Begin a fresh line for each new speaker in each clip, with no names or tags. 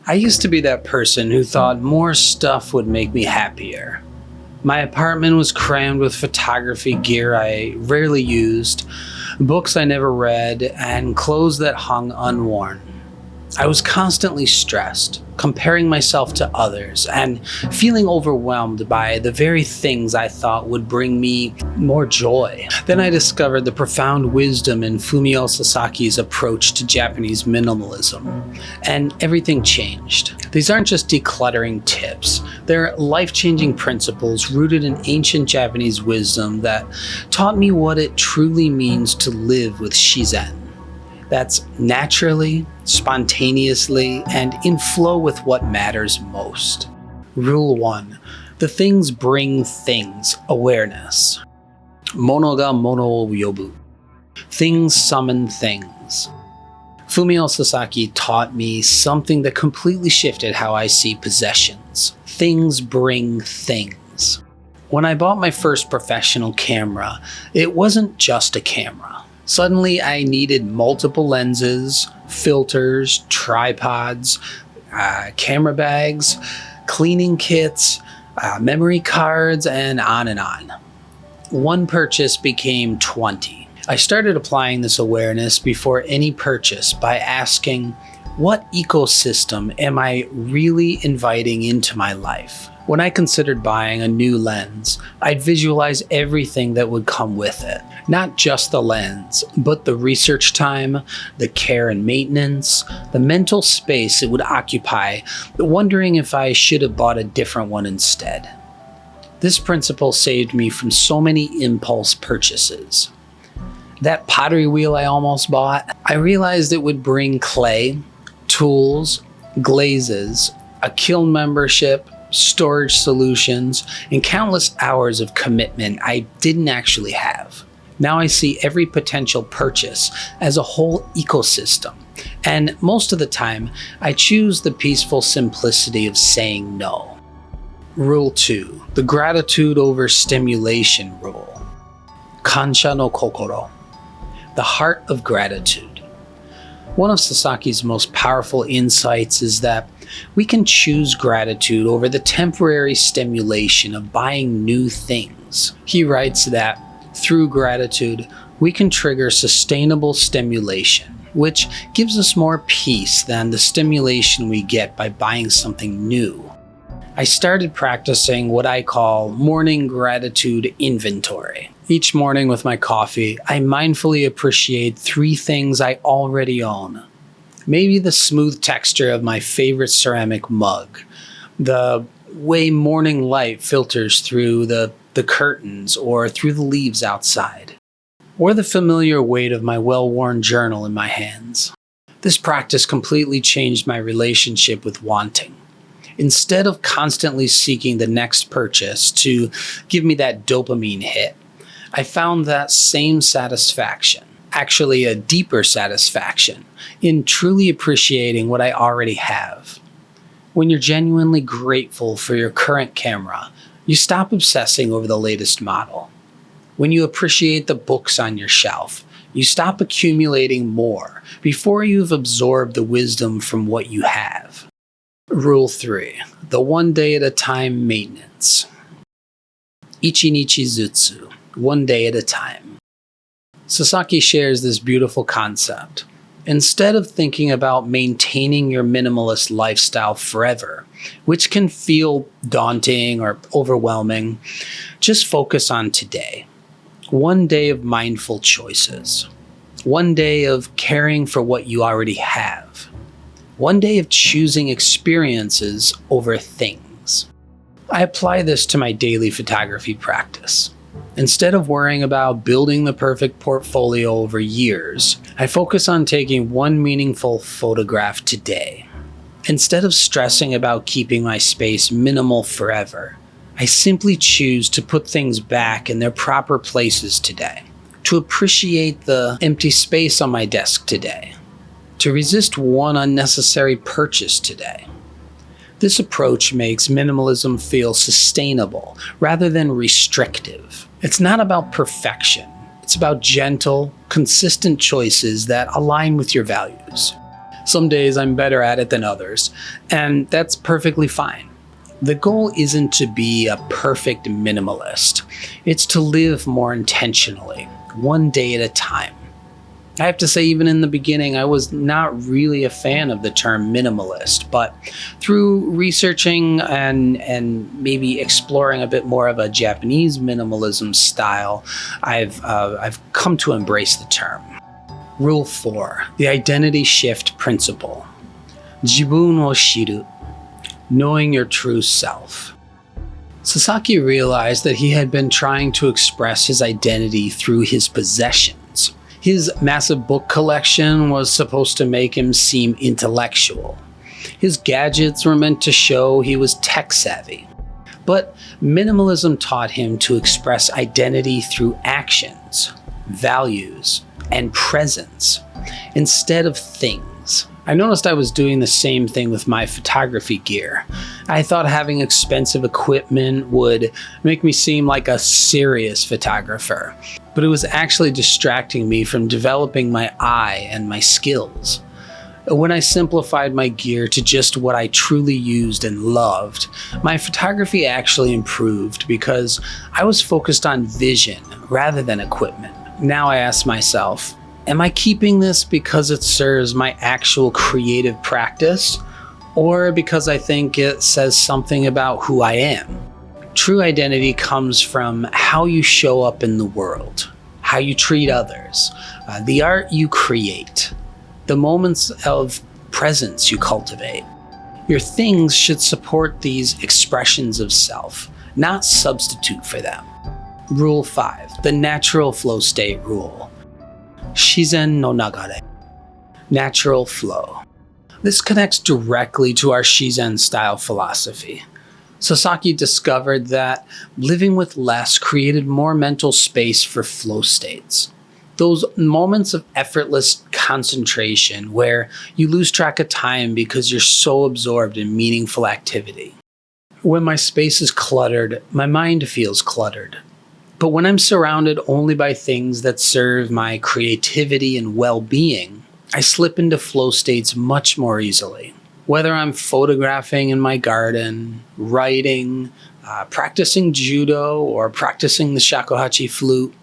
I used to be that person who thought more stuff would make me happier. My apartment was crammed with photography gear I rarely used, books I never read, and clothes that hung unworn. I was constantly stressed, comparing myself to others, and feeling overwhelmed by the very things I thought would bring me more joy. Then I discovered the profound wisdom in Fumio Sasaki's approach to Japanese minimalism, and everything changed. These aren't just decluttering tips, they're life-changing principles rooted in ancient Japanese wisdom that taught me what it truly means to live with Shizen. That's naturally, spontaneously, and in flow with what matters most. Rule 1. The things bring things awareness. Mono ga mono wo yobu. Things summon things. Fumio Sasaki taught me something that completely shifted how I see possessions. Things bring things. When I bought my first professional camera, it wasn't just a camera. Suddenly, I needed multiple lenses, filters, tripods, camera bags, cleaning kits, memory cards, and on and on. One purchase became 20. I started applying this awareness before any purchase by asking, what ecosystem am I really inviting into my life? When I considered buying a new lens, I'd visualize everything that would come with it. Not just the lens, but the research time, the care and maintenance, the mental space it would occupy, wondering if I should have bought a different one instead. This principle saved me from so many impulse purchases. That pottery wheel I almost bought, I realized it would bring clay, tools, glazes, a kiln membership, storage solutions, and countless hours of commitment I didn't actually have. Now I see every potential purchase as a whole ecosystem, and most of the time, I choose the peaceful simplicity of saying no. Rule 2. The gratitude over stimulation rule. Kansha no kokoro. The heart of gratitude. One of Sasaki's most powerful insights is that we can choose gratitude over the temporary stimulation of buying new things. He writes that through gratitude, we can trigger sustainable stimulation, which gives us more peace than the stimulation we get by buying something new. I started practicing what I call morning gratitude inventory. Each morning with my coffee, I mindfully appreciate 3 things I already own. Maybe the smooth texture of my favorite ceramic mug, the way morning light filters through the curtains or through the leaves outside, or the familiar weight of my well-worn journal in my hands. This practice completely changed my relationship with wanting. Instead of constantly seeking the next purchase to give me that dopamine hit, I found that same satisfaction, actually a deeper satisfaction, in truly appreciating what I already have. When you're genuinely grateful for your current camera, you stop obsessing over the latest model. When you appreciate the books on your shelf, you stop accumulating more before you've absorbed the wisdom from what you have. Rule 3. The one day at a time maintenance. Ichinichi zutsu. One day at a time. Sasaki shares this beautiful concept. Instead of thinking about maintaining your minimalist lifestyle forever, which can feel daunting or overwhelming, just focus on today. One day of mindful choices. One day of caring for what you already have. One day of choosing experiences over things. I apply this to my daily photography practice. Instead of worrying about building the perfect portfolio over years, I focus on taking one meaningful photograph today. Instead of stressing about keeping my space minimal forever, I simply choose to put things back in their proper places today, to appreciate the empty space on my desk today, to resist one unnecessary purchase today. This approach makes minimalism feel sustainable rather than restrictive. It's not about perfection. It's about gentle, consistent choices that align with your values. Some days I'm better at it than others, and that's perfectly fine. The goal isn't to be a perfect minimalist. It's to live more intentionally, one day at a time. I have to say, even in the beginning, I was not really a fan of the term minimalist, but through researching and maybe exploring a bit more of a Japanese minimalism style, I've come to embrace the term. Rule 4, the identity shift principle. Jibun wo shiru, knowing your true self. Sasaki realized that he had been trying to express his identity through his possessions. His massive book collection was supposed to make him seem intellectual. His gadgets were meant to show he was tech savvy. But minimalism taught him to express identity through actions, values, and presence instead of things. I noticed I was doing the same thing with my photography gear. I thought having expensive equipment would make me seem like a serious photographer, but it was actually distracting me from developing my eye and my skills. When I simplified my gear to just what I truly used and loved, my photography actually improved because I was focused on vision rather than equipment. Now I ask myself, am I keeping this because it serves my actual creative practice, or because I think it says something about who I am? True identity comes from how you show up in the world, how you treat others, the art you create, the moments of presence you cultivate. Your things should support these expressions of self, not substitute for them. Rule 5, the natural flow state rule. Shizen no nagare, natural flow. This connects directly to our Shizen style philosophy. Sasaki discovered that living with less created more mental space for flow states. Those moments of effortless concentration where you lose track of time because you're so absorbed in meaningful activity. When my space is cluttered, my mind feels cluttered. But when I'm surrounded only by things that serve my creativity and well-being, I slip into flow states much more easily. Whether I'm photographing in my garden, writing, practicing judo, or practicing the shakuhachi flute,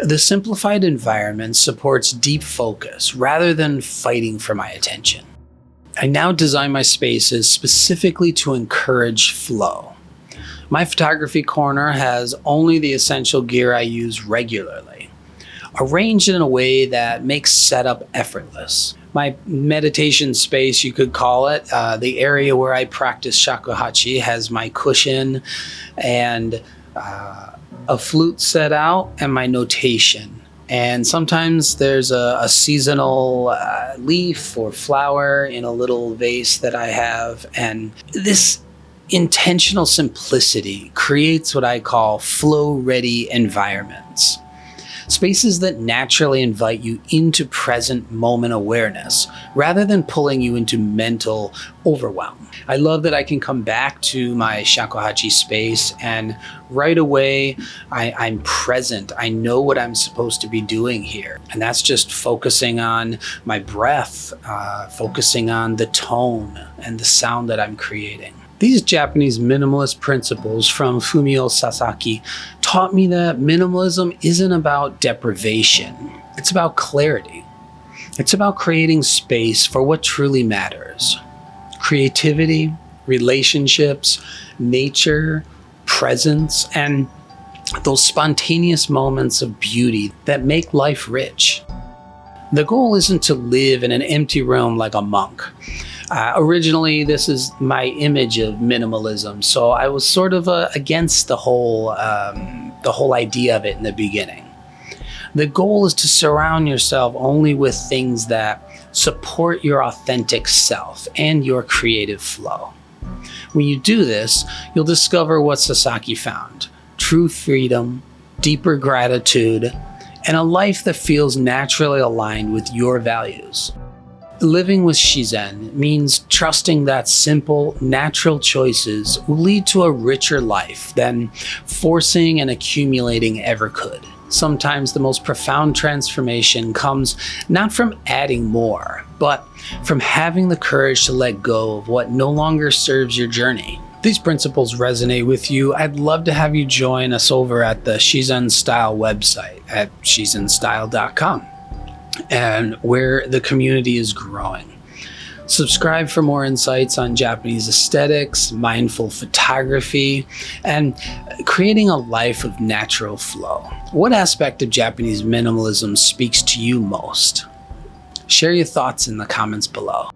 the simplified environment supports deep focus rather than fighting for my attention. I now design my spaces specifically to encourage flow. My photography corner has only the essential gear I use regularly, arranged in a way that makes setup effortless. My meditation space, you could call it, the area where I practice shakuhachi, has my cushion and a flute set out and my notation. And sometimes there's a seasonal leaf or flower in a little vase that I have. And this intentional simplicity creates what I call flow-ready environments. Spaces that naturally invite you into present moment awareness rather than pulling you into mental overwhelm. I love that I can come back to my shakuhachi space and right away I'm present. I know what I'm supposed to be doing here. And that's just focusing on my breath, focusing on the tone and the sound that I'm creating. These Japanese minimalist principles from Fumio Sasaki taught me that minimalism isn't about deprivation. It's about clarity. It's about creating space for what truly matters. Creativity, relationships, nature, presence, and those spontaneous moments of beauty that make life rich. The goal isn't to live in an empty room like a monk. Originally, this is my image of minimalism, so I was sort of against the whole idea of it in the beginning. The goal is to surround yourself only with things that support your authentic self and your creative flow. When you do this, you'll discover what Sasaki found: true freedom, deeper gratitude, and a life that feels naturally aligned with your values. Living with Shizen means trusting that simple, natural choices will lead to a richer life than forcing and accumulating ever could. Sometimes the most profound transformation comes not from adding more, but from having the courage to let go of what no longer serves your journey. If these principles resonate with you, I'd love to have you join us over at the Shizen Style website at shizenstyle.com, and where the community is growing. Subscribe for more insights on Japanese aesthetics, mindful photography, and creating a life of natural flow. What aspect of Japanese minimalism speaks to you most? Share your thoughts in the comments below.